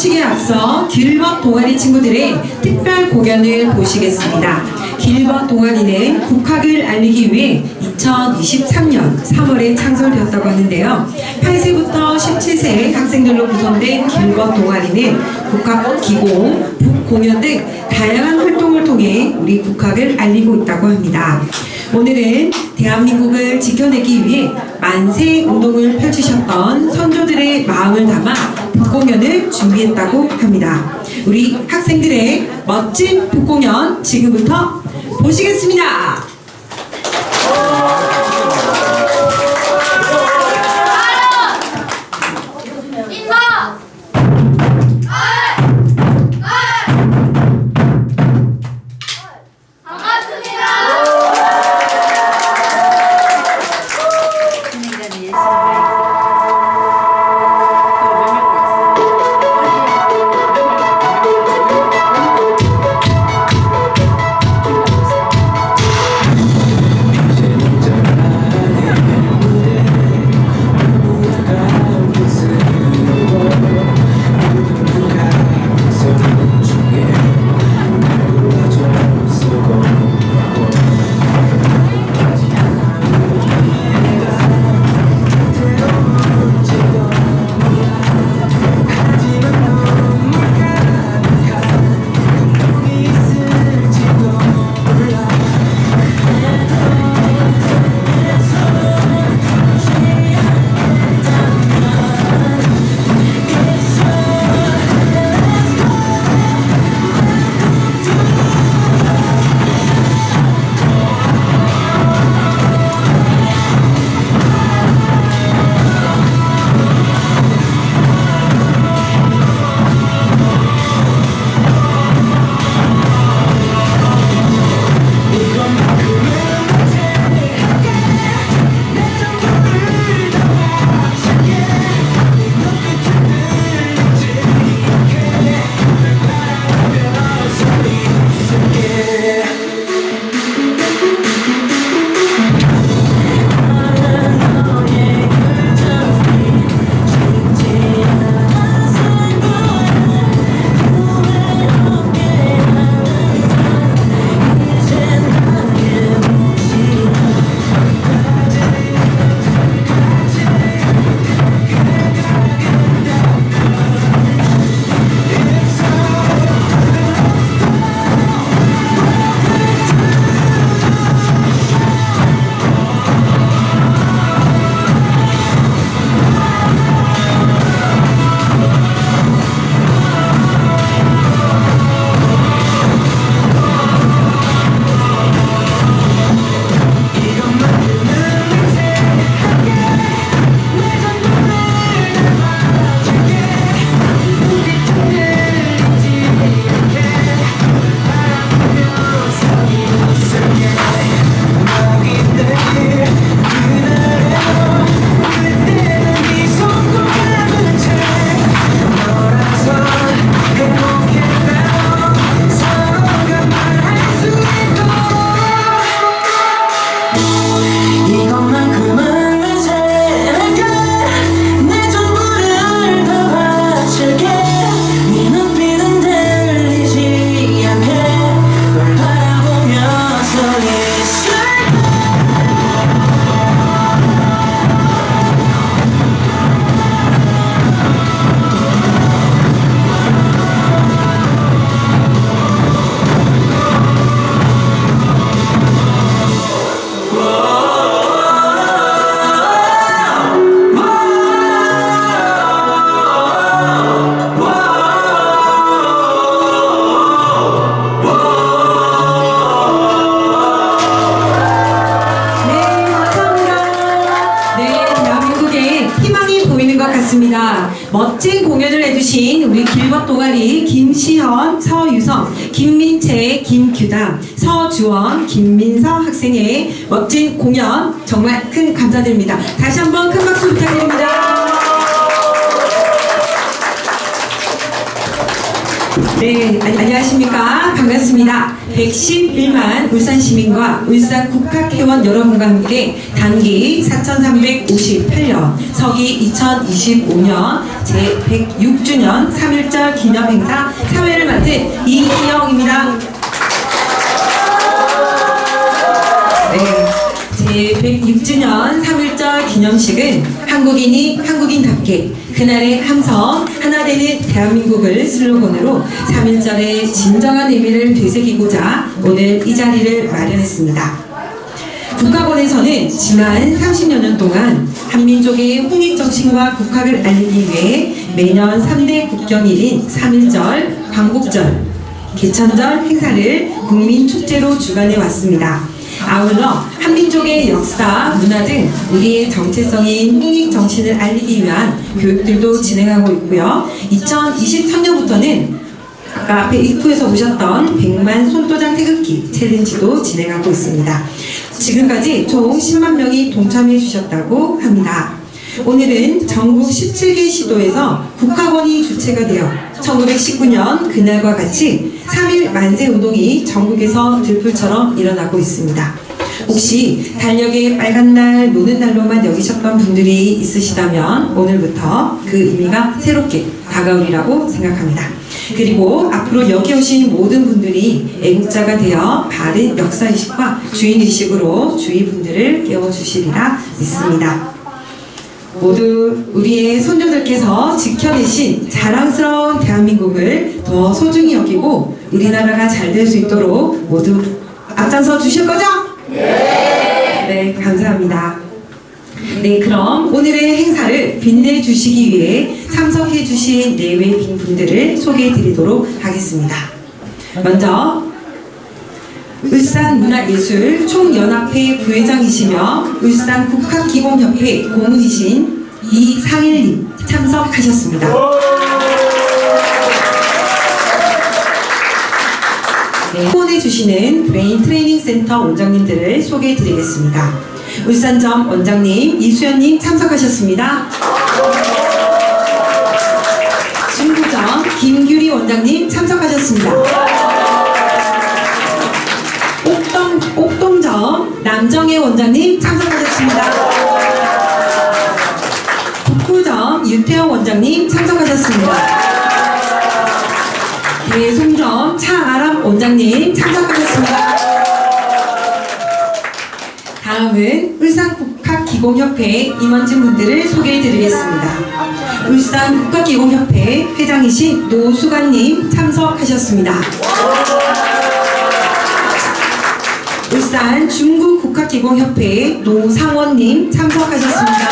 마치기에 앞서 길벗 동아리 친구들의 특별 공연을 보시겠습니다. 길벗 동아리는 국학을 알리기 위해 2023년 3월에 창설되었다고 하는데요. 8세부터 17세 학생들로 구성된 길벗 동아리는 국학, 기공, 북공연 등 다양한 활동을 통해 우리 국학을 알리고 있다고 합니다. 오늘은 대한민국을 지켜내기 위해 만세 운동을 펼치셨던 선조들의 마음을 담아 북공연을 준비했다고 합니다. 우리 학생들의 멋진 북공연 지금부터 보시겠습니다. 멋진 공연을 해주신 우리 길벗 동아리 김시현, 서유성, 김민채, 김규담, 서주원, 김민서 학생의 멋진 공연 정말 큰 감사드립니다. 다시 한번 큰 박수 부탁드립니다. 네, 안녕하십니까. 반갑습니다. 111만 울산 시민과 울산 국학회원 여러분과 함께 단기 4358년 서기 2025년 제106주년 3.1절 기념행사 사회를 맡은 이희영입니다. 네, 제106주년 3.1절 기념식은 한국인이 한국인답게 그날의 함성 하나 되는 대한민국을 슬로건으로 3.1절의 진정한 의미를 되새기고자 오늘 이 자리를 마련했습니다. 국학원에서는 지난 30여 년 동안 한민족의 홍익정신과 국학을 알리기 위해 매년 3대 국경일인 3.1절, 광복절, 개천절 행사를 국민축제로 주관해 왔습니다. 아울러 한민족의 역사, 문화 등 우리의 정체성인 홍익정신을 알리기 위한 교육들도 진행하고 있고요. 2023년부터는 아까 앞에 입구에서 보셨던 100만 손도장 태극기 챌린지도 진행하고 있습니다. 지금까지 총 10만 명이 동참해 주셨다고 합니다. 오늘은 전국 17개 시도에서 국학원이 주체가 되어 1919년 그날과 같이 3.1 만세 운동이 전국에서 들불처럼 일어나고 있습니다. 혹시 달력의 빨간 날, 노는 날로만 여기셨던 분들이 있으시다면 오늘부터 그 의미가 새롭게 다가오리라고 생각합니다. 그리고 앞으로 여기 오신 모든 분들이 애국자가 되어 바른 역사의식과 주인의식으로 주위 분들을 깨워주시리라 믿습니다. 모두 우리의 손주들께서 지켜내신 자랑스러운 대한민국을 더 소중히 여기고 우리나라가 잘 될 수 있도록 모두 앞장서 주실 거죠? 네, 감사합니다. 네, 그럼 오늘의 행사를 빛내주시기 위해 참석해주신 내외 분들을 소개해드리도록 하겠습니다. 먼저 울산문화예술 총연합회 부회장이시며 울산국학기공협회 고문이신 이상일님 참석하셨습니다. 네, 후원해주시는 브레인 트레이닝 센터 원장님들을 소개해드리겠습니다. 울산점 원장님 이수연님 참석하셨습니다. 중구점 김규리 원장님 참석하셨습니다. 옥동점 남정혜 원장님 참석하셨습니다. 북구점 유태영 원장님 참석하셨습니다. 대송점 차아람 원장님 참석하셨습니다. 다음은 울산국학기공협회 임원진 분들을 소개해드리겠습니다. 울산국학기공협회 회장이신 노수관님 참석하셨습니다. 울산 중국국학기공협회 노상원님 참석하셨습니다.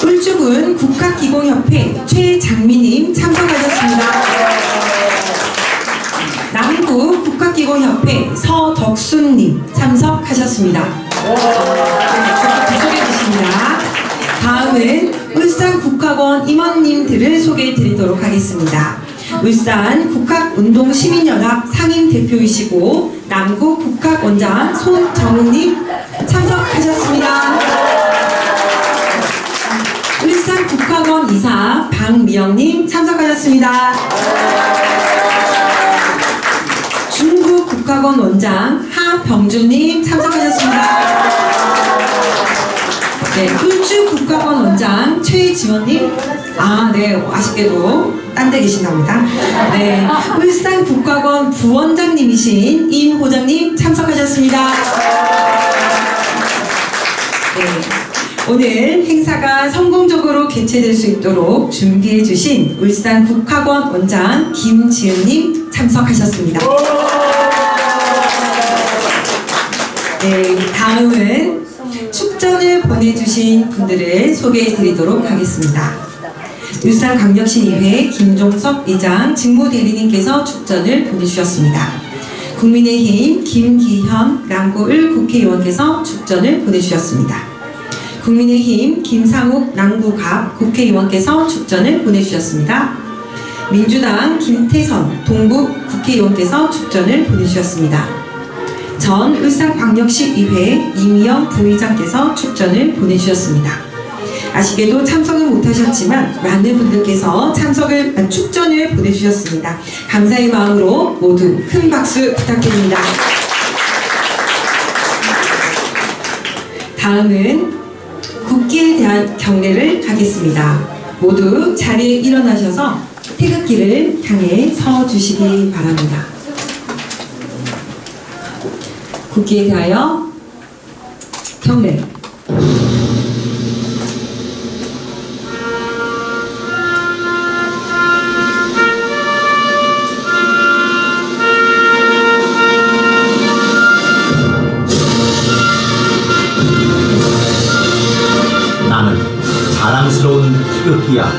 울주군 국학기공협회 최장미님 참석하셨습니다. 남구 국학기공협회 서덕순님 참석하셨습니다. 소개해주십니다. 다음은 울산국학원 임원님들을 소개해드리도록 하겠습니다. 울산 국학운동시민연합 상임대표이시고 남구 국학원장 손정은님 참석하셨습니다. 울산 국학원 이사 박미영님 참석하셨습니다. 중구 국학원 원장 하병준님 참석하셨습니다. 네, 울주 국학원 원장 최지원님, 네, 아쉽게도 딴 데 계신답니다. 네, 울산 국학원 부원장님이신 임호장님 참석하셨습니다. 네, 오늘 행사가 성공적으로 개최될 수 있도록 준비해 주신 울산 국학원 원장 김지은님 참석하셨습니다. 네, 다음은 축전을 보내주신 분들을 소개해 드리도록 하겠습니다. 울산광역시의회 김종석 의장 직무대리님께서 축전을 보내주셨습니다. 국민의힘 김기현 남구을 국회의원께서 축전을 보내주셨습니다. 국민의힘 김상욱 남구갑 국회의원께서 축전을 보내주셨습니다. 민주당 김태선 동구 국회의원께서 축전을 보내주셨습니다. 전 울산광역시의회 이미영 부의장께서 축전을 보내주셨습니다. 아쉽게도 참석은 못하셨지만 많은 분들께서 참석을 축전을 보내주셨습니다. 감사의 마음으로 모두 큰 박수 부탁드립니다. 다음은 국기에 대한 경례를 하겠습니다. 모두 자리에 일어나셔서 태극기를 향해 서 주시기 바랍니다. 국기에 대하여 경례. 나는 자랑스러운 태극기야.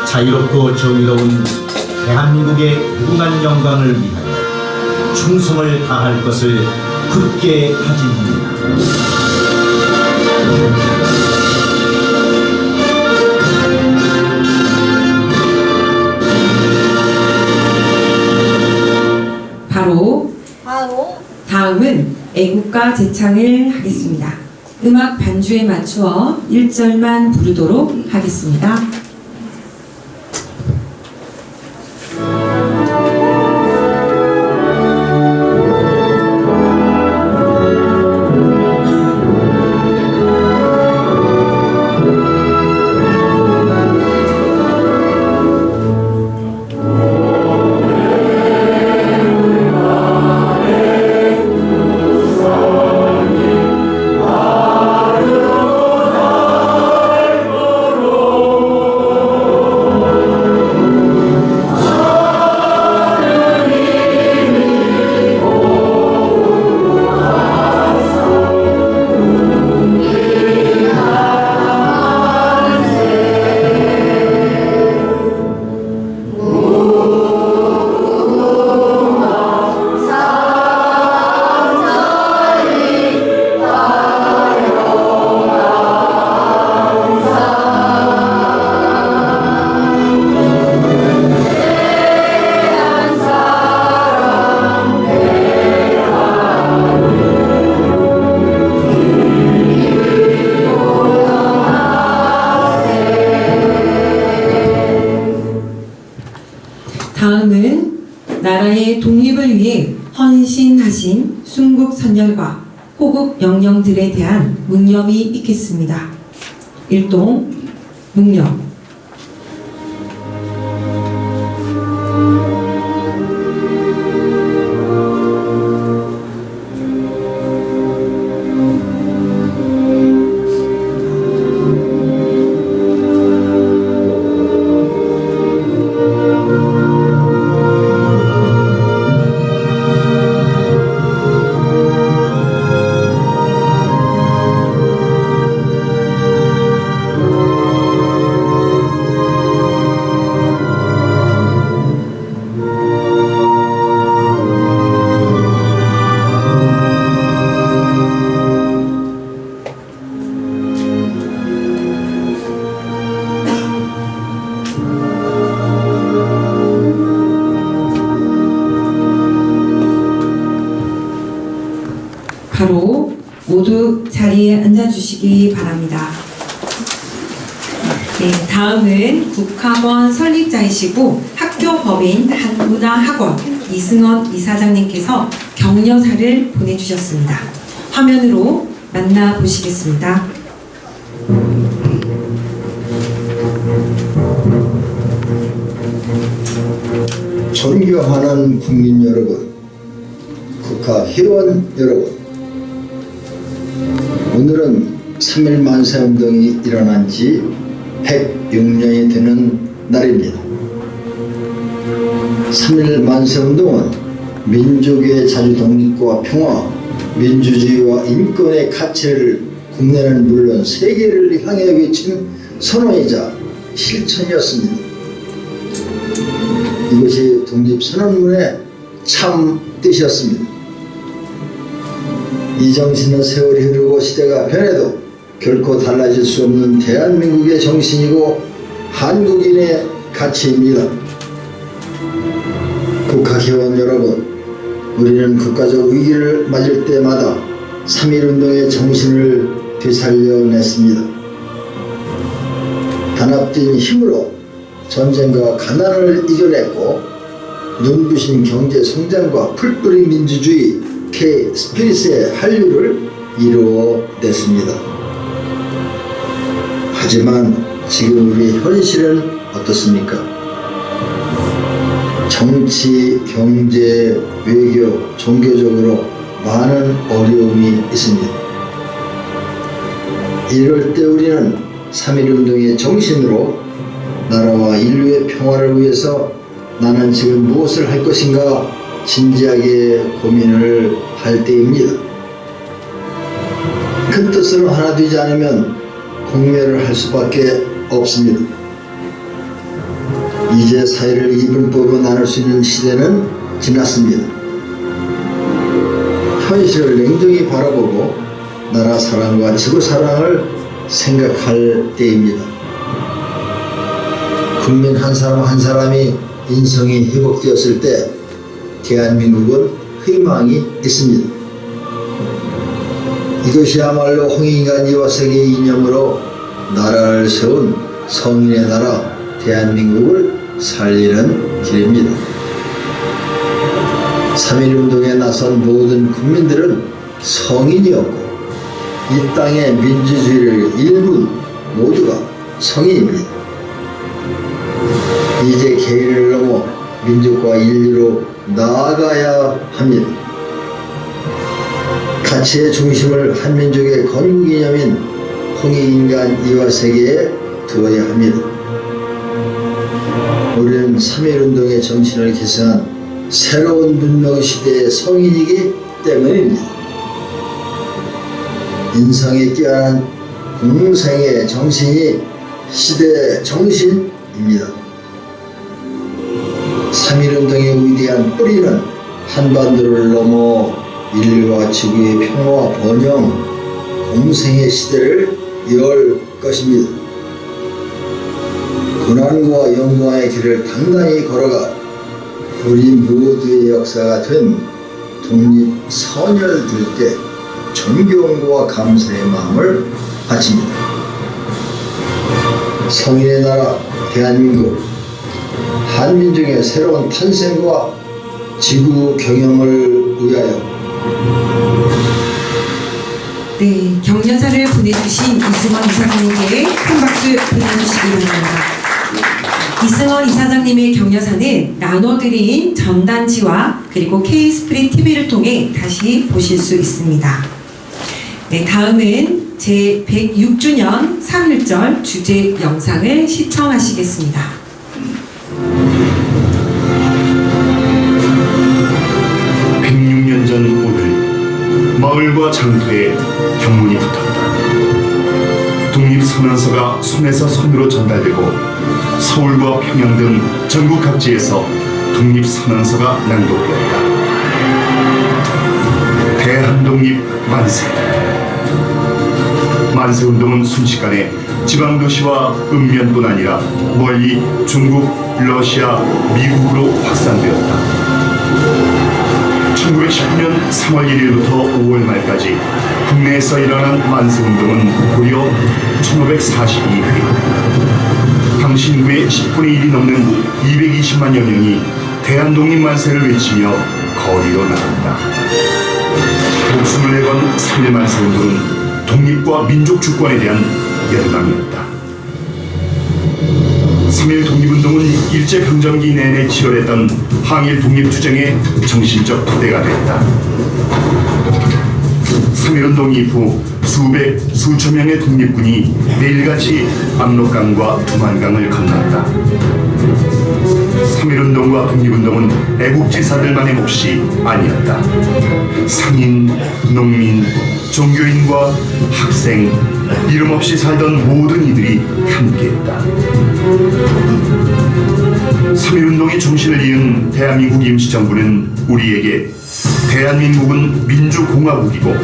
자유롭고 정의로운 대한민국의 무궁한 영광을 위하여 충성을 다할 것을 굳게 다짐합니다. 바로 다음은 애국가 제창을 하겠습니다. 음악 반주에 맞추어 1절만 부르도록 하겠습니다. 다음은 나라의 독립을 위해 헌신하신 순국 선열과 호국 영령들에 대한 묵념이 있겠습니다. 일동 묵념. 바로 모두 자리에 앉아주시기 바랍니다. 네, 다음은 국학원 설립자이시고 학교 법인 한문화학원 이승원 이사장님께서 격려사를 보내주셨습니다. 화면으로 만나보시겠습니다. 존경하는 국민 여러분, 국가회원 여러분, 오늘은 3.1 만세운동이 일어난 지 106년이 되는 날입니다. 3.1 만세운동은 민족의 자주독립과 평화, 민주주의와 인권의 가치를 국내는 물론 세계를 향해 외친 선언이자 실천이었습니다. 이것이 독립선언문의 참 뜻이었습니다. 이 정신은 세월이 흐르고 시대가 변해도 결코 달라질 수 없는 대한민국의 정신이고 한국인의 가치입니다. 국가회원 여러분, 우리는 국가적 위기를 맞을 때마다 3.1운동의 정신을 되살려냈습니다. 단합된 힘으로 전쟁과 가난을 이겨냈고 눈부신 경제 성장과 풀뿌리 민주주의 K-스피릿의 한류를 이루어냈습니다. 하지만 지금 우리 현실은 어떻습니까? 정치, 경제, 외교, 종교적으로 많은 어려움이 있습니다. 이럴 때 우리는 3.1운동의 정신으로 나라와 인류의 평화를 위해서 나는 지금 무엇을 할 것인가 진지하게 고민을 할 때입니다. 큰 뜻으로 하나 되지 않으면 공멸을 할 수밖에 없습니다. 이제 사회를 이분법으로 나눌 수 있는 시대는 지났습니다. 현실을 냉정히 바라보고 나라 사랑과 지구 사랑을 생각할 때입니다. 국민 한 사람 한 사람이 인성이 회복되었을 때 대한민국은 희망이 있습니다. 이것이야말로 홍익인간 이화세계의 이념으로 나라를 세운 성인의 나라 대한민국을 살리는 길입니다. 3.1운동에 나선 모든 국민들은 성인이었고 이 땅의 민주주의를 일군 모두가 성인입니다. 이제 개인을 넘어 민족과 인류로 나아가야 합니다. 가치의 중심을 한민족의 건국이념인 홍익인간 이화세계에 두어야 합니다. 우리는 3.1운동의 정신을 계승한 새로운 문명시대의 성인이기 때문입니다. 인성에 끼어난 공생의 정신이 시대의 정신입니다. 3.1운동의 위대한 뿌리는 한반도를 넘어 인류와 지구의 평화와 번영, 공생의 시대를 열 것입니다. 고난과 영광의 길을 당당히 걸어가 우리 모두의 역사가 된 독립선열들 때 존경과 감사의 마음을 바칩니다. 성인의 나라 대한민국, 한민족의 새로운 탄생과 지구 경영을 위하여. 네, 격려사를 보내주신 이승원 이사장님께 큰 박수 보내주시기 바랍니다. 이승원 이사장님의 격려사는 나눠드린 전단지와 그리고 K-스프릿 TV를 통해 다시 보실 수 있습니다. 네, 다음은 제106주년 3.1절 주제 영상을 시청하시겠습니다. 106년 전 오늘 마을과 장터에 경문이 붙었다. 독립선언서가 손에서 손으로 전달되고 서울과 평양 등 전국 각지에서 독립선언서가 낭독되었다. 대한독립 만세. 만세운동은 순식간에 지방도시와 읍면뿐 아니라 멀리 중국, 러시아, 미국으로 확산되었다. 1919년 3월 1일부터 5월 말까지 국내에서 일어난 만세운동은 고려 1542회. 당시 인구의 10분의 1이 넘는 220만여 명이 대한독립 만세를 외치며 거리로 나갔다. 목숨을 내건 3.1 만세운동은 독립과 민족 주권에 대한 열망이었다. 3.1 독립운동은 일제강점기 내내 치열했던 항일 독립투쟁의 정신적 토대가 됐다. 3.1운동 이후 수백, 수천 명의 독립군이 매일같이 압록강과 두만강을 건넜다. 3.1운동과 독립운동은 애국지사들만의 몫이 아니었다. 상인, 농민, 종교인과 학생, 이름 없이 살던 모든 이들이 함께했다. 3.1운동의 정신을 이은 대한민국 임시정부는 우리에게 대한민국은 민주공화국이고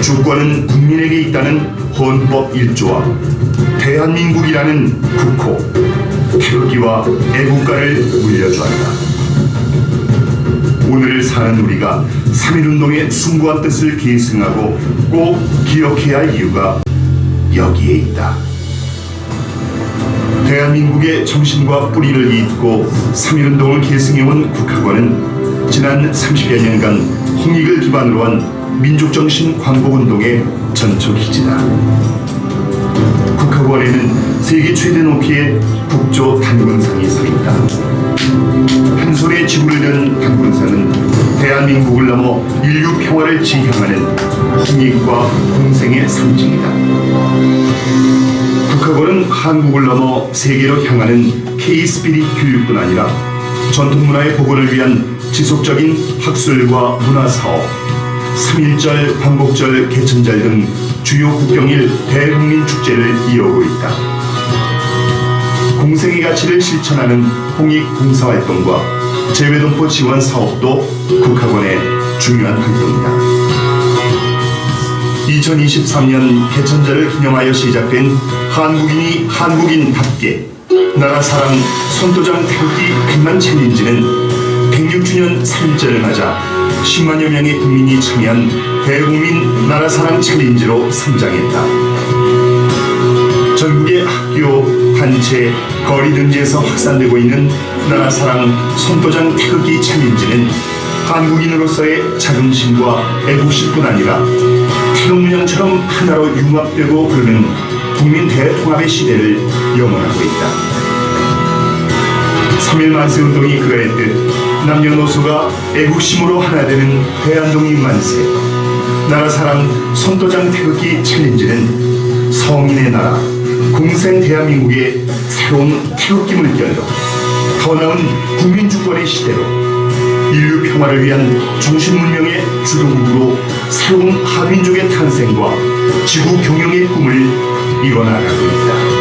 주권은 국민에게 있다는 헌법 1조와 대한민국이라는 국호, 태극기와 애국가를 물려주었다. 오늘을 사는 우리가 3.1운동의 숭고한 뜻을 계승하고 꼭 기억해야 할 이유가 여기에 있다. 대한민국의 정신과 뿌리를 잇고 3.1운동을 계승해온 국학원은 지난 30여 년간 홍익을 기반으로 한 민족정신 광복운동의 전초기지다. 국학원에는 세계 최대 높이의 국조 단군상이 서 있다. 한 손에 지구를 든 단군상은 대한민국을 넘어 인류 평화를 지향하는 홍익과 공생의 상징이다. 국학원은 한국을 넘어 세계로 향하는 K-스피릿 교육뿐 아니라 전통문화의 복원을 위한 지속적인 학술과 문화사업, 3.1절, 광복절, 개천절 등 주요 국경일 대국민 축제를 이어오고 있다. 공생의 가치를 실천하는 홍익 봉사활동과 재외동포 지원 사업도 국학원의 중요한 활동이다. 2023년 개천절을 기념하여 시작된 한국인이 한국인답게 나라사랑 손도장 태극기 100만 챌린지는 106주년 3.1절을 맞아 10만여 명의 국민이 참여한 대국민 나라사랑 챌린지로 성장했다. 전국의 학교, 단체, 거리 등지에서 확산되고 있는 나라사랑 손도장 태극기 챌린지는 한국인으로서의 자긍심과 애국심뿐 아니라 태극문양처럼 하나로 융합되고 흐르는 국민 대통합의 시대를 영원하고 있다. 3.1 만세운동이 그러했듯 남녀노소가 애국심으로 하나 되는 대한독립 만세, 나라사랑 손도장 태극기 챌린지는 성인의 나라, 공생 대한민국의 새로운 태극기 물결로 더 나은 국민주권의 시대로 인류 평화를 위한 정신문명의 주도국으로 새로운 한민족의 탄생과 지구 경영의 꿈을 이뤄나가고 있다.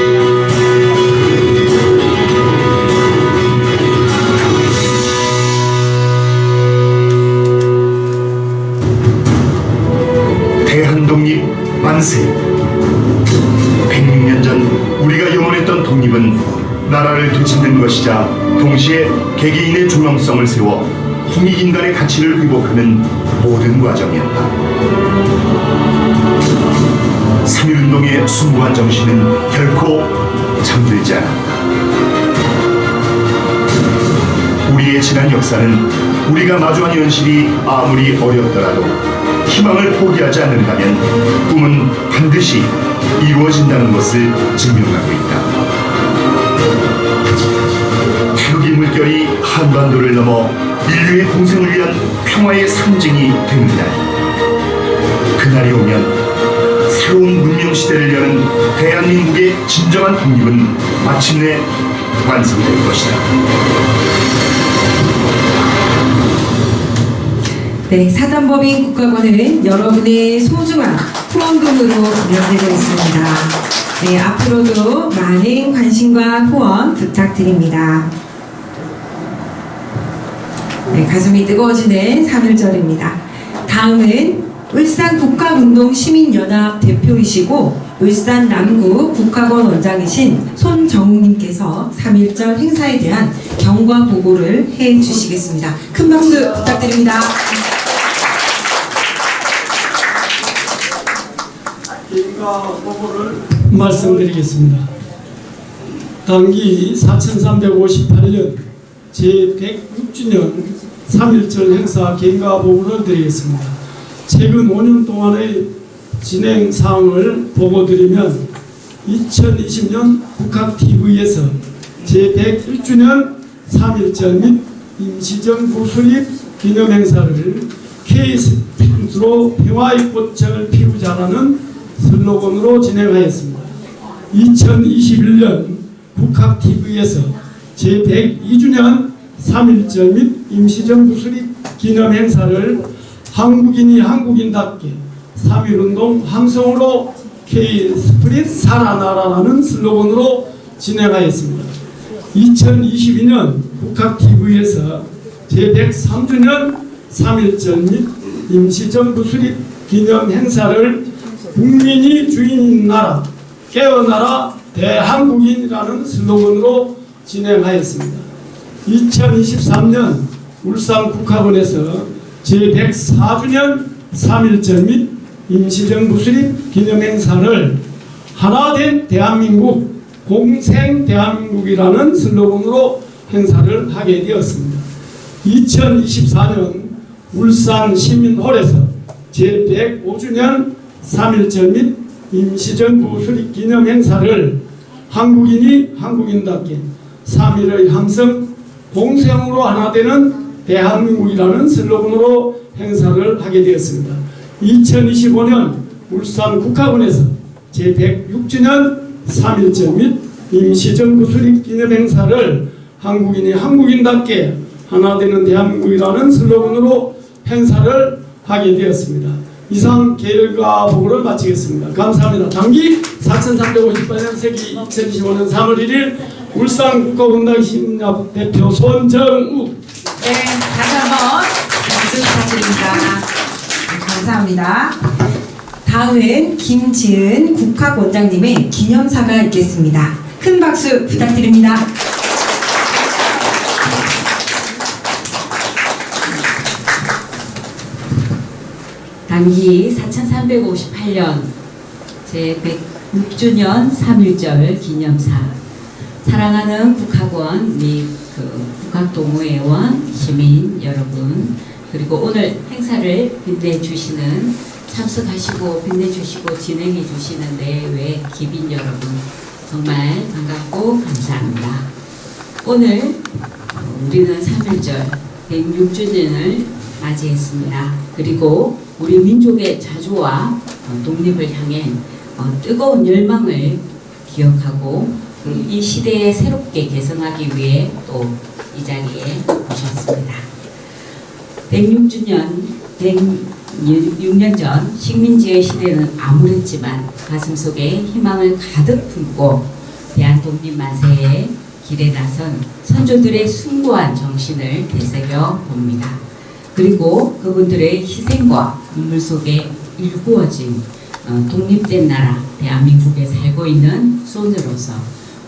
대한독립 만세. 106년 전 우리가 영원했던 독립은 나라를 되찾는 것이자 동시에 개개인의 존엄성을 세워 홍익인간의 가치를 회복하는 모든 과정이었다. 3.1운동의 숭고한 정신은 결코 잠들지 않았다. 우리의 지난 역사는 우리가 마주한 현실이 아무리 어렵더라도 희망을 포기하지 않는다면 꿈은 반드시 이루어진다는 것을 증명하고 있다. 태극기 물결이 한반도를 넘어 인류의 공생을 위한 평화의 상징이 되는 날. 그날이 오면 새로운 문명시대를 여는 대한민국의 진정한 독립은 마침내 완성될 것이다. 네, 사단법인 국학원은 여러분의 소중한 후원금으로 운영되고 있습니다. 네, 앞으로도 많은 관심과 후원 부탁드립니다. 네, 가슴이 뜨거워지는 3.1절입니다. 다음은 울산 국학운동시민연합 대표이시고 울산 남구 국학원 원장이신 손정욱님께서 3.1절 행사에 대한 경과 보고를 해주시겠습니다. 큰 박수 부탁드립니다. 경과 보고를 말씀드리겠습니다. 당기 4358년 제106주년 3.1절 행사 경과 보고를 드리겠습니다. 최근 5년 동안의 진행 사항을 보고드리면 2020년 국학TV에서 제101주년 3.1절 및 임시정부 수립 기념행사를 K-스피릿으로 평화의 꽃을 피우자라는 슬로건으로 진행하였습니다. 2021년 국학TV에서 제102주년 3.1절 및 임시정부 수립 기념행사를 한국인이 한국인답게 3.1운동 함성으로 K-스피릿 살아나라라는 슬로건으로 진행하였습니다. 2022년 국학TV에서 제103주년 3.1절 및 임시정부 수립 기념 행사를 국민이 주인인 나라, 깨어나라 대한국인이라는 슬로건으로 진행하였습니다. 2023년 울산 국학원에서 제104주년 3.1절 및 임시정부 수립 기념 행사를 하나된 대한민국 공생 대한민국이라는 슬로건으로 행사를 하게 되었습니다. 2024년 울산 시민홀에서 제105주년 3.1절 및 임시정부 수립 기념 행사를 한국인이 한국인답게 3.1의 함성 공생으로 하나 되는 대한민국이라는 슬로건으로 행사를 하게 되었습니다. 2025년 울산 국학원에서 제106주년 3.1절 및 임시정부 수립 기념 행사를 한국인이 한국인답게 하나 되는 대한민국이라는 슬로건으로 행사를 하게 되었습니다. 이상 결과 보고를 마치겠습니다. 감사합니다. 당기 4358년 세기 2025년 3월 1일 울산국가공단 시민협 대표 손정욱. 네, 다시 한번 박수 부탁드립니다. 네, 감사합니다. 다음은 김지은 국학원장님의 기념사가 있겠습니다. 큰 박수 부탁드립니다. 단기 4358년 제106주년 3.1절 기념사, 사랑하는 국학원 및 국학동호회원 시민 여러분, 그리고 오늘 행사를 빛내주시는 참석하시고 빛내주시고 진행해주시는 내외 기빈 여러분, 정말 반갑고 감사합니다. 오늘 우리는 3.1절 106주년을 맞이했습니다. 그리고 우리 민족의 자주와 독립을 향해 뜨거운 열망을 기억하고 이 시대에 새롭게 개성하기 위해 또 이 자리에 오셨습니다. 106년 전 식민지의 시대는 암울했지만 가슴속에 희망을 가득 품고 대한독립만세의 길에 나선 선조들의 숭고한 정신을 되새겨 봅니다. 그리고 그분들의 희생과 눈물 속에 일구어진 독립된 나라 대한민국에 살고 있는 손으로서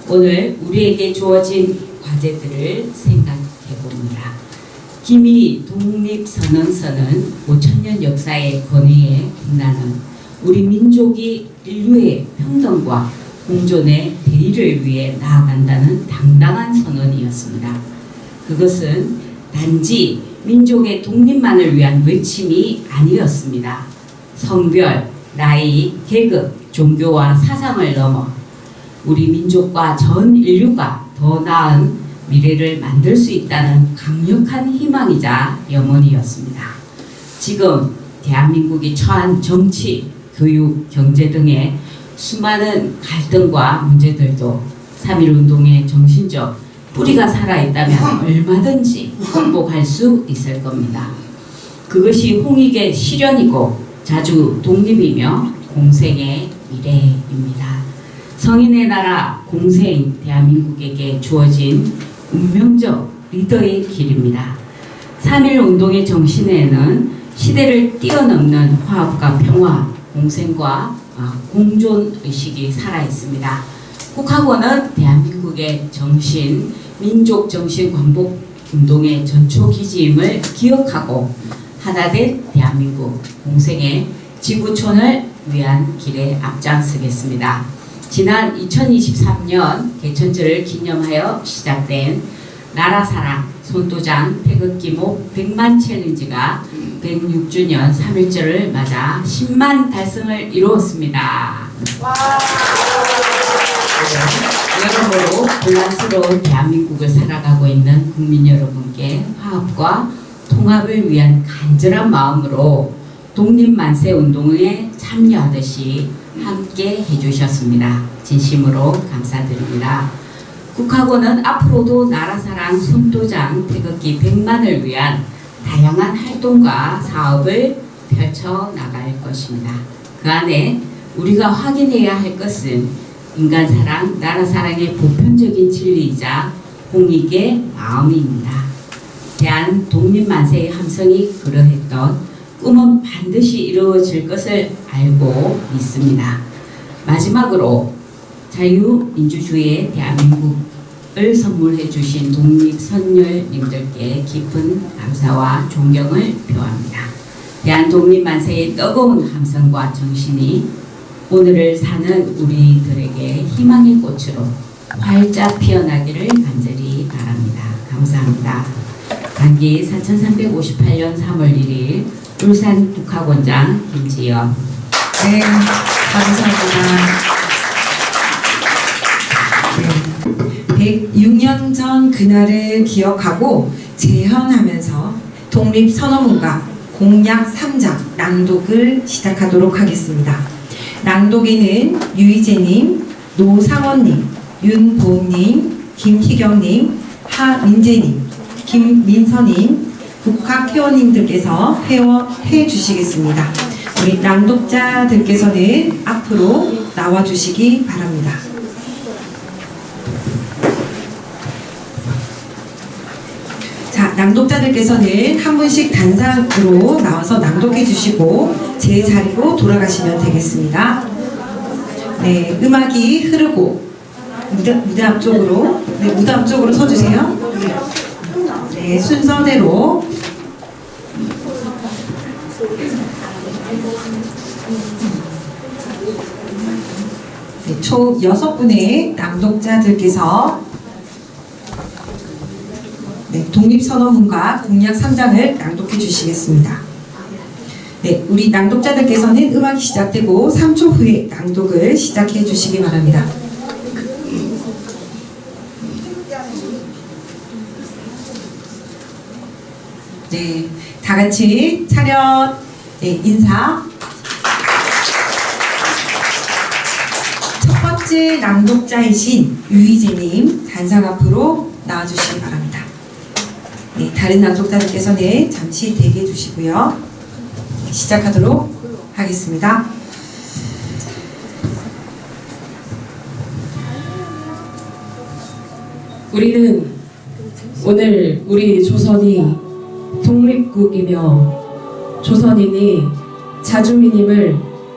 오늘 우리에게 주어진 과제들을 생각해 봅니다. 기미 독립선언서는 5000년 역사의 권위에 빛나는 우리 민족이 인류의 평등과 공존의 대의를 위해 나아간다는 당당한 선언이었습니다. 그것은 단지 민족의 독립만을 위한 외침이 아니었습니다. 성별, 나이, 계급, 종교와 사상을 넘어 우리 민족과 전 인류가 더 나은 미래를 만들 수 있다는 강력한 희망이자 염원이었습니다. 지금 대한민국이 처한 정치, 교육, 경제 등의 수많은 갈등과 문제들도 3.1운동의 정신적 뿌리가 살아있다면 얼마든지 극복할 수 있을 겁니다. 그것이 홍익의 실현이고 자주 독립이며 공생의 미래입니다. 성인의 나라 공생 대한민국에게 주어진 운명적 리더의 길입니다. 3.1운동의 정신에는 시대를 뛰어넘는 화합과 평화, 공생과 공존의식이 살아있습니다. 국학원은 대한민국의 정신, 민족 정신 광복 운동의 전초기지임을 기억하고 하나된 대한민국 공생의 지구촌을 위한 길에 앞장서겠습니다. 지난 2023년 개천절을 기념하여 시작된 나라사랑 손도장 태극기목 100만 챌린지가 106주년 3.1절을 맞아 10만 달성을 이루었습니다. 여러모로 혼란스러운 대한민국을 살아가고 있는 국민 여러분께 화합과 통합을 위한 간절한 마음으로 독립만세 운동에 참여하듯이 함께 해주셨습니다. 진심으로 감사드립니다. 국학원은 앞으로도 나라사랑 손도장 태극기 100만을 위한 다양한 활동과 사업을 펼쳐나갈 것입니다. 그 안에 우리가 확인해야 할 것은 인간사랑, 나라사랑의 보편적인 진리이자 홍익의 마음입니다. 대한독립만세의 함성이 그러했던 꿈은 반드시 이루어질 것을 알고 믿습니다. 마지막으로 자유민주주의의 대한민국을 선물해 주신 독립선열님들께 깊은 감사와 존경을 표합니다. 대한독립만세의 뜨거운 함성과 정신이 오늘을 사는 우리들에게 희망의 꽃으로 활짝 피어나기를 간절히 바랍니다. 감사합니다. 단기 4358년 3월 1일 울산 국학원장 김지연. 네, 감사합니다. 네, 106년 전 그날을 기억하고 재현하면서 독립선언문과 공약 3장 낭독을 시작하도록 하겠습니다. 낭독에는 유희재님, 노상원님, 윤보님, 김희경님, 하민재님, 김민서님, 국학회원님들께서 회원해 주시겠습니다. 우리 낭독자들께서는 앞으로 나와 주시기 바랍니다. 자, 낭독자들께서는 한 분씩 단상으로 나와서 낭독해 주시고 제 자리로 돌아가시면 되겠습니다. 네, 음악이 흐르고 무대 앞쪽으로, 네, 무대 앞쪽으로 서주세요. 네, 순서대로. 네, 총 6분의 낭독자들께서 네, 독립선언문과 공약 3장을 낭독해 주시겠습니다. 네, 우리 낭독자들께서는 음악이 시작되고 3초 후에 낭독을 시작해 주시기 바랍니다. 네, 다 같이 차렷, 네, 인사. 첫 번째 낭독자이신 유희재님 단상 앞으로 나와주시기 바랍니다. 네, 다른 낭독자들께서는 잠시 대기해 주시고요. 시작하도록 하겠습니다. 우리는 오늘 우리 조선이 독립국이며 조선인이 자주민임을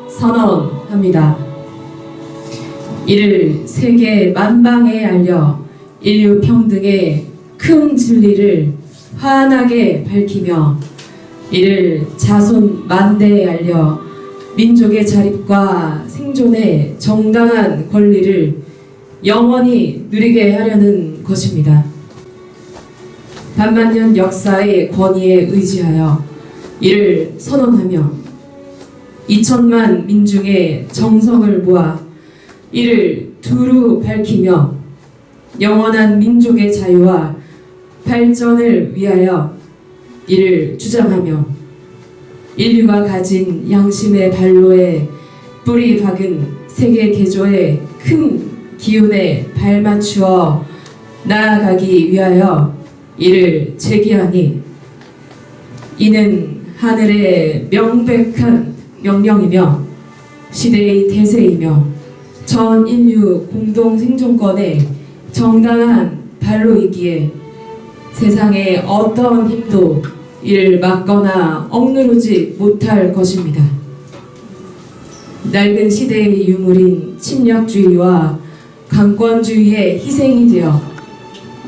선언합니다. 이를 세계 만방에 알려 인류 평등의 큰 진리를 환하게 밝히며 이를 자손 만대에 알려 민족의 자립과 생존의 정당한 권리를 영원히 누리게 하려는 것입니다. 반만년 역사의 권위에 의지하여 이를 선언하며 2천만 민중의 정성을 모아 이를 두루 밝히며 영원한 민족의 자유와 발전을 위하여 이를 주장하며 인류가 가진 양심의 발로에 뿌리 박은 세계 개조의 큰 기운에 발맞추어 나아가기 위하여 이를 제기하니 이는 하늘의 명백한 명령이며 시대의 대세이며 전 인류 공동 생존권의 정당한 발로이기에 세상의 어떤 힘도 이를 막거나 억누르지 못할 것입니다. 낡은 시대의 유물인 침략주의와 강권주의의 희생이 되어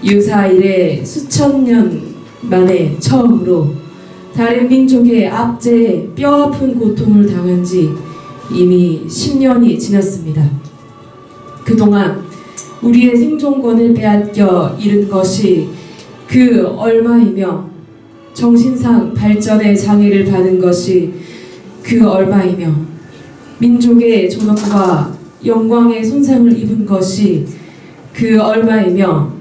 유사 이래 수천 년 만에 처음으로 다른 민족의 압제에 뼈아픈 고통을 당한 지 이미 10년이 지났습니다. 그동안 우리의 생존권을 빼앗겨 잃은 것이 그 얼마이며 정신상 발전의 장애를 받은 것이 그 얼마이며 민족의 존엄과 영광의 손상을 입은 것이 그 얼마이며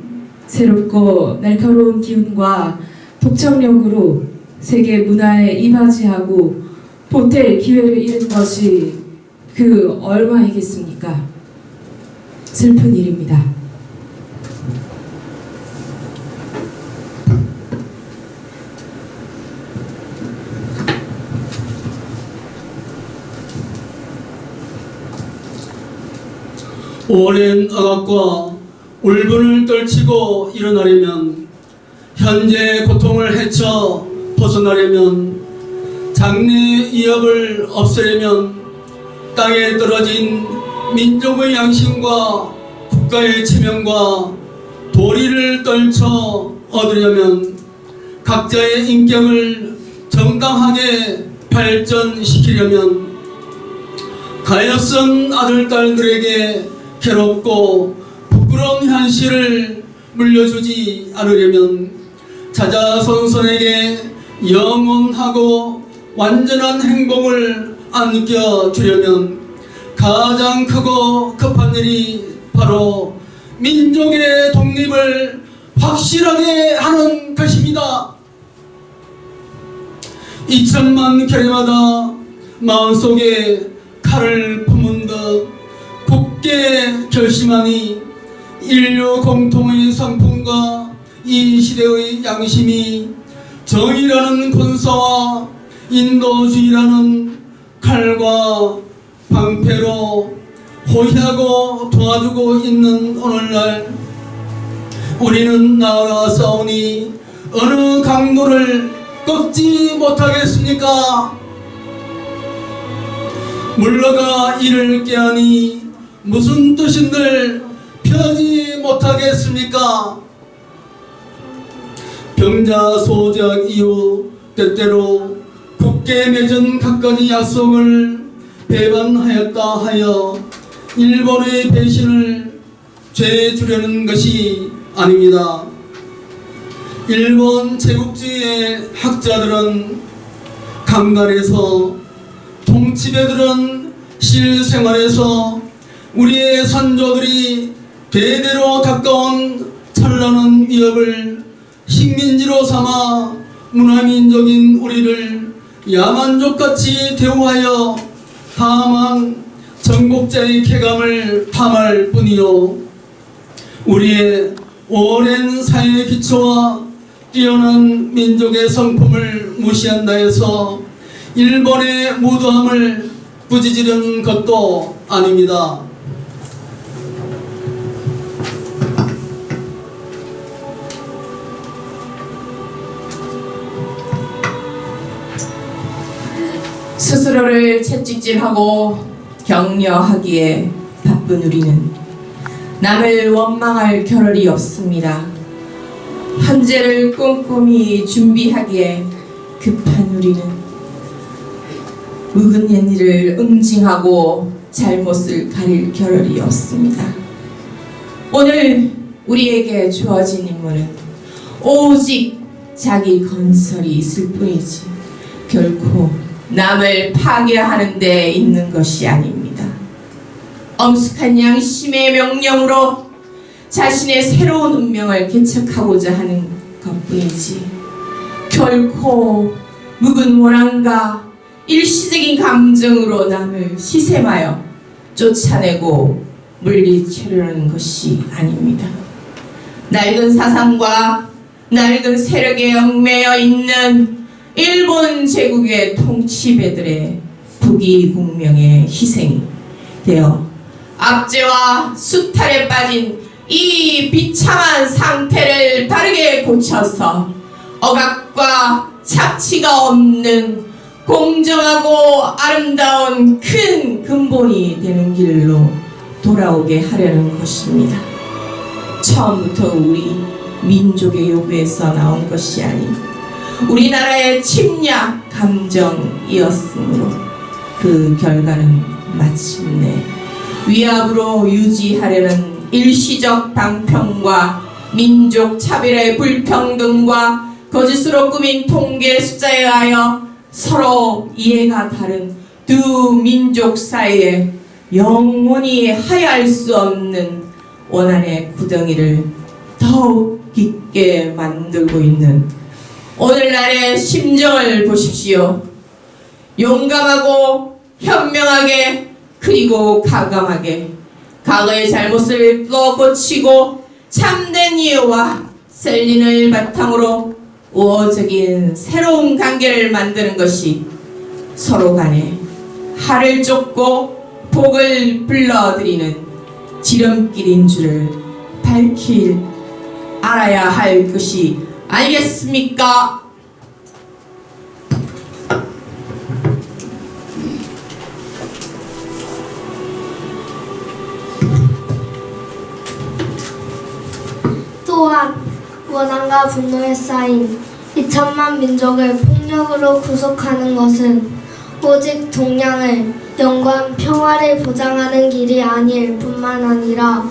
새롭고 날카로운 기운과 독창력으로 세계 문화에 이바지하고 보탤 기회를 잃은 것이 그 얼마이겠습니까? 슬픈 일입니다. 오랜 억압과 울분을 떨치고 일어나려면, 현재의 고통을 헤쳐 벗어나려면, 장래의 위협을 없애려면, 땅에 떨어진 민족의 양심과 국가의 체면과 도리를 떨쳐 얻으려면, 각자의 인격을 정당하게 발전시키려면, 가엾은 아들, 딸들에게 괴롭고 그런 현실을 물려주지 않으려면 자자손손에게 영원하고 완전한 행복을 안겨주려면 가장 크고 급한 일이 바로 민족의 독립을 확실하게 하는 것입니다. 2000만 결의마다 마음속에 칼을 품은 듯 굳게 결심하니 인류 공통의 성품과 이 시대의 양심이 정의라는 군사와 인도주의라는 칼과 방패로 호위하고 도와주고 있는 오늘날 우리는 나아가 싸우니 어느 강도를 꺾지 못하겠습니까? 물러가 이를 깨하니 무슨 뜻인들 펴지 못하겠습니까? 병자소작 이후 때때로 굳게 맺은 갖가지 약속을 배반하였다 하여 일본의 배신을 죄 주려는 것이 아닙니다. 일본 제국주의의 학자들은 강단에서 통치배들은 실생활에서 우리의 선조들이 대대로 가까운 찬란한 위협을 식민지로 삼아 문화민족인 우리를 야만족같이 대우하여 다만 정복자의 쾌감을 탐할 뿐이요 우리의 오랜 사회의 기초와 뛰어난 민족의 성품을 무시한다 해서 일본의 무도함을 부지지르는 것도 아닙니다. 스스로를 채찍질하고 격려하기에 바쁜 우리는 남을 원망할 겨를이 없습니다. 현재를 꼼꼼히 준비하기에 급한 우리는 묵은 옛일을 응징하고 잘못을 가릴 겨를이 없습니다. 오늘 우리에게 주어진 임무는 오직 자기 건설이 있을 뿐이지 결코 남을 파괴하는 데 있는 것이 아닙니다. 엄숙한 양심의 명령으로 자신의 새로운 운명을 개척하고자 하는 것뿐이지 결코 묵은 원한과 일시적인 감정으로 남을 시샘하여 쫓아내고 물리치려는 것이 아닙니다. 낡은 사상과 낡은 세력에 얽매여 있는 일본 제국의 통치배들의 부귀공명의 희생이 되어 압제와 수탈에 빠진 이 비참한 상태를 바르게 고쳐서 억압과 착취가 없는 공정하고 아름다운 큰 근본이 되는 길로 돌아오게 하려는 것입니다. 처음부터 우리 민족의 요구에서 나온 것이 아닌 우리나라의 침략 감정이었으므로 그 결과는 마침내 위압으로 유지하려는 일시적 방평과 민족 차별의 불평등과 거짓으로 꾸민 통계 숫자에 의하여 서로 이해가 다른 두 민족 사이에 영원히 하야할 수 없는 원한의 구덩이를 더욱 깊게 만들고 있는 오늘날의 심정을 보십시오. 용감하고 현명하게 그리고 가감하게 과거의 잘못을 또 고치고 참된 이유와 셀린을 바탕으로 우호적인 새로운 관계를 만드는 것이 서로 간에 har을 쫓고 복을 불러들이는 지름길인 줄을 밝히 알아야 할 것이 아니겠습니까? 또한 원한과 분노에 쌓인 2000만 민족을 폭력으로 구속하는 것은 오직 동양을 영원 평화를 보장하는 길이 아닐 뿐만 아니라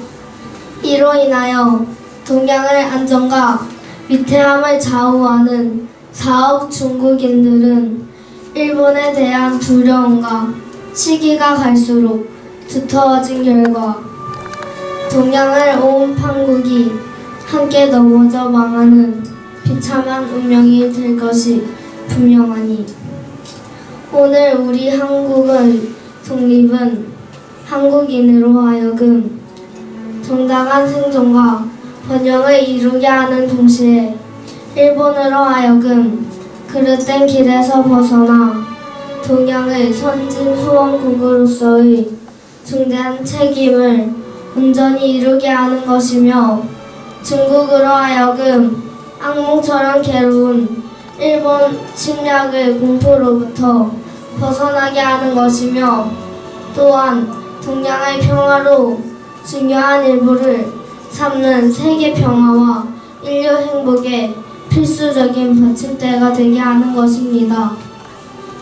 이로 인하여 동양의 안정과 위태함을 좌우하는 사업 중국인들은 일본에 대한 두려움과 시기가 갈수록 두터워진 결과 동양을 온 판국이 함께 넘어져 망하는 비참한 운명이 될 것이 분명하니 오늘 우리 한국의 독립은 한국인으로 하여금 정당한 생존과 번영을 이루게 하는 동시에 일본으로 하여금 그릇된 길에서 벗어나 동양의 선진 후원국으로서의 중대한 책임을 온전히 이루게 하는 것이며 중국으로 하여금 악몽처럼 괴로운 일본 침략의 공포로부터 벗어나게 하는 것이며 또한 동양의 평화로 중요한 일부를 삼는 세계 평화와 인류 행복의 필수적인 받침대가 되게 하는 것입니다.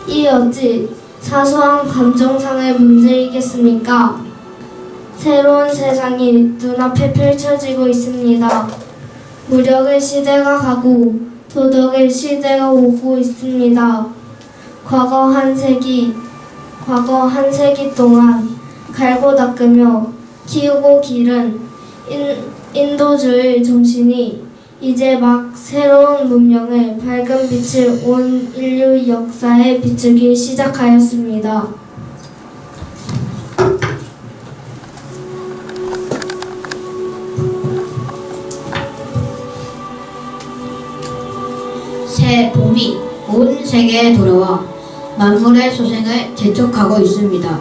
이 어찌 사소한 감정상의 문제이겠습니까? 새로운 세상이 눈앞에 펼쳐지고 있습니다. 무력의 시대가 가고 도덕의 시대가 오고 있습니다. 과거 한 세기 동안 갈고 닦으며 키우고 기른 인도주의 정신이 이제 막 새로운 문명의 밝은 빛을 온 인류 역사에 비추기 시작하였습니다. 새 봄이 온 세계에 돌아와 만물의 소생을 재촉하고 있습니다.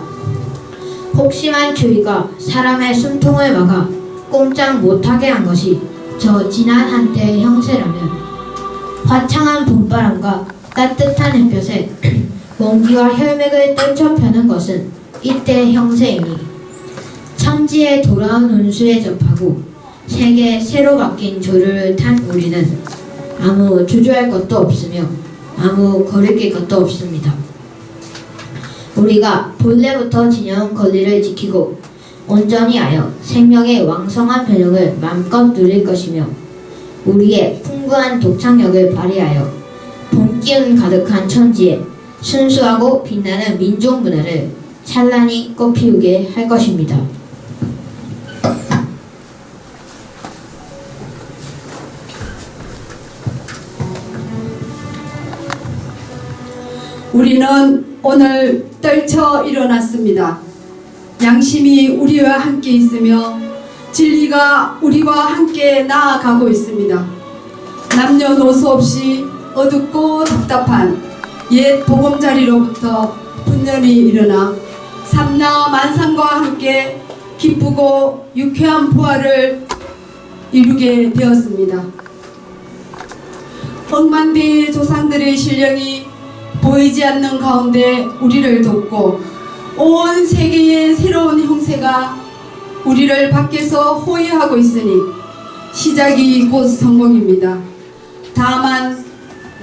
혹심한 추위가 사람의 숨통을 막아 꼼짝 못하게 한 것이 저 지난 한때의 형세라면 화창한 봄바람과 따뜻한 햇볕에 먼지와 혈맥을 떨쳐 펴는 것은 이때의 형세이니 천지에 돌아온 운수에 접하고 세계에 새로 바뀐 조류를 탄 우리는 아무 주저할 것도 없으며 아무 거리낄 것도 없습니다. 우리가 본래부터 지녀온 권리를 지키고 온전히 하여 생명의 왕성한 변형을 마음껏 누릴 것이며 우리의 풍부한 독창력을 발휘하여 봄기운 가득한 천지에 순수하고 빛나는 민족 문화를 찬란히 꽃피우게 할 것입니다. 우리는 오늘 떨쳐 일어났습니다. 양심이 우리와 함께 있으며 진리가 우리와 함께 나아가고 있습니다. 남녀노소 없이 어둡고 답답한 옛 보금자리로부터 분연히 일어나 삼나 만상과 함께 기쁘고 유쾌한 부활을 이루게 되었습니다. 억만대의 조상들의 신령이 보이지 않는 가운데 우리를 돕고 온 세계의 새로운 형세가 우리를 밖에서 호위하고 있으니 시작이 곧 성공입니다. 다만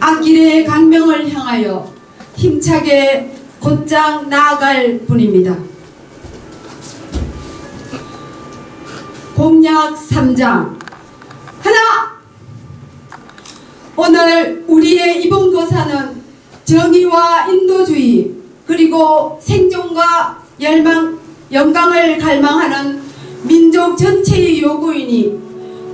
앞길의 강명을 향하여 힘차게 곧장 나아갈 뿐입니다. 공약 3장 하나! 오늘 우리의 이번 고사는 정의와 인도주의 그리고 생존과 영광을 갈망하는 민족 전체의 요구이니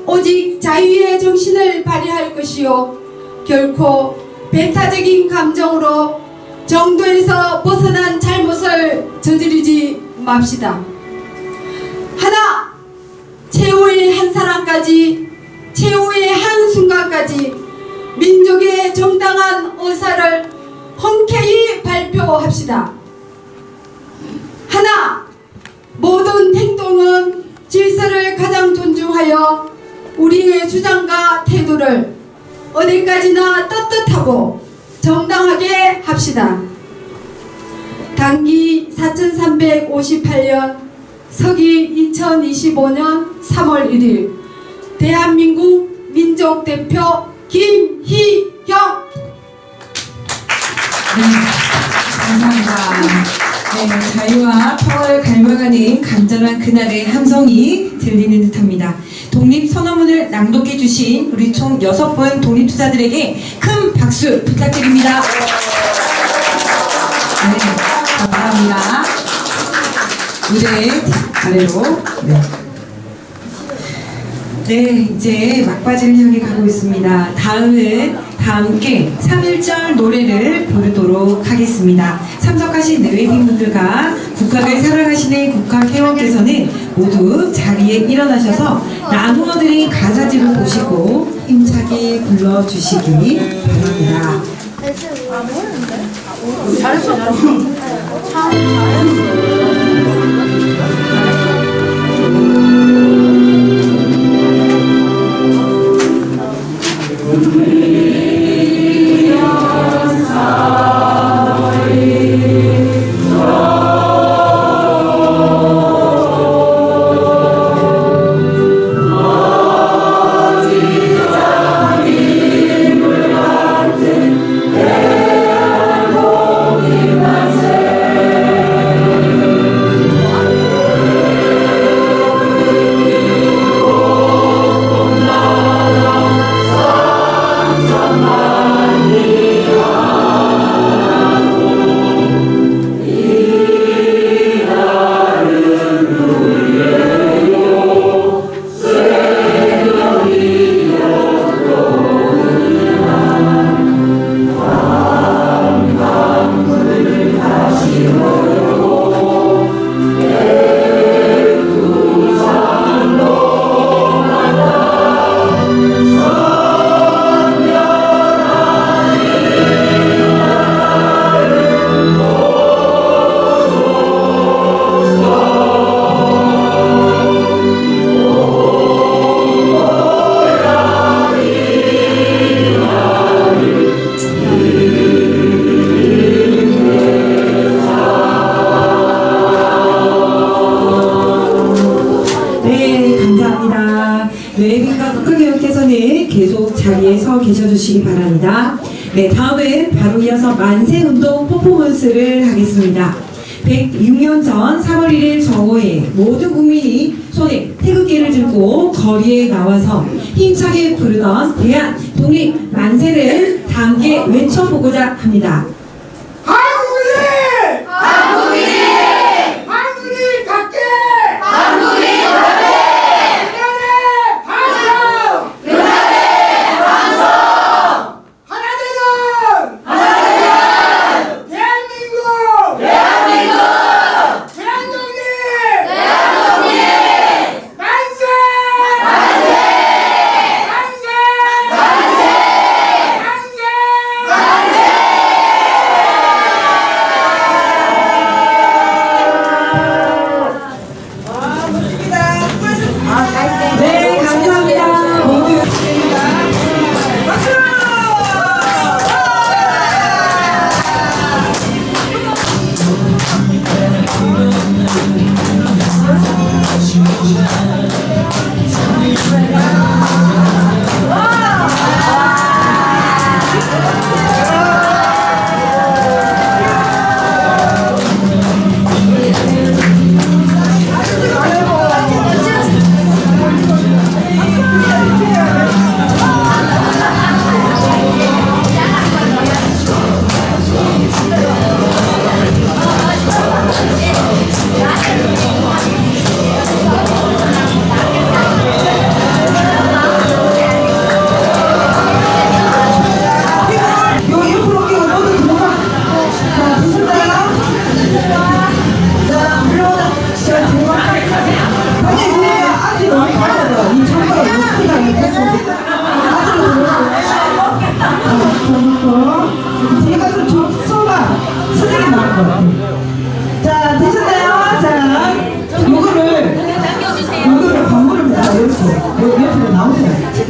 오직 자유의 정신을 발휘할 것이요 결코 배타적인 감정으로 정도에서 벗어난 잘못을 저지르지 맙시다. 하나! 최후의 한 사람까지 최후의 한 순간까지 민족의 정당한 의사를 흔쾌히 발표합시다. 하나! 모든 행동은 질서를 가장 존중하여 우리의 주장과 태도를 어디까지나 떳떳하고 정당하게 합시다. 당기 4358년 서기 2025년 3월 1일 대한민국 민족대표 김희경. 네, 감사합니다. 네, 자유와 평화를 갈망하는 간절한 그날의 함성이 들리는 듯합니다. 독립선언문을 낭독해 주신 우리 총 6분 독립투사들에게 큰 박수 부탁드립니다. 네, 감사합니다. 무대 아래로. 네, 이제 막바지를 향해 가고 있습니다. 다음은 다 함께 3.1절 노래를 부르도록 하겠습니다. 참석하신 내외빈분들과 국학을 사랑하시는 국학회원께서는 모두 자리에 일어나셔서 나누어 드린 가사집을 보시고 힘차게 불러주시기 바랍니다. 뇌빈과 국회의원께서는 계속 자리에 서 계셔주시기 바랍니다. 네, 다음은 바로 이어서 만세운동 퍼포먼스를 하겠습니다. 106년 전 3월 1일 정오에 모든 국민이 손에 태극기를 들고 거리에 나와서 힘차게 부르던 대한 독립 만세를 다 함께 외쳐보고자 합니다. 제가 좀 좁소가 선생님 나올 것 같아요.